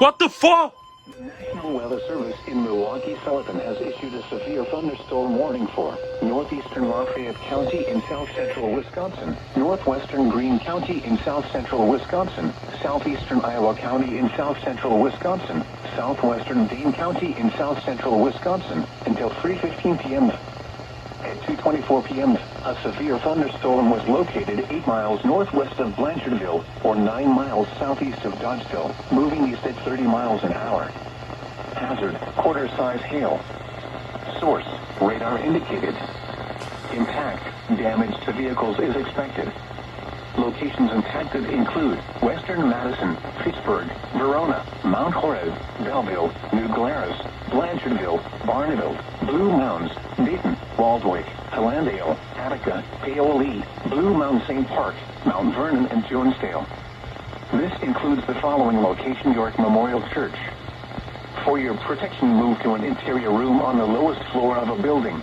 What the fuck? National Weather Service in Milwaukee-Sullivan has issued a severe thunderstorm warning for northeastern Lafayette County in south-central Wisconsin, northwestern Greene County in south-central Wisconsin, southeastern Iowa County in south-central Wisconsin, southwestern Dane County in south-central Wisconsin, until 3:15 p.m. At 2:24 p.m., a severe thunderstorm was located 8 miles northwest of Blanchardville, or 9 miles southeast of Dodgeville, moving east at 30 miles an hour. Hazard, quarter-size hail. Source, radar indicated. Impact, damage to vehicles is expected. Locations impacted include western Madison, Pittsburgh, Verona, Mount Horeb, Belleville, New Glarus, Blanchardville, Barneville, Blue Mounds, Dayton, Waldwick, Hallandale, Attica, Paoli, Blue Mound St. Park, Mount Vernon, and Jonesdale. This includes the following location: York Memorial Church. For your protection, move to an interior room on the lowest floor of a building.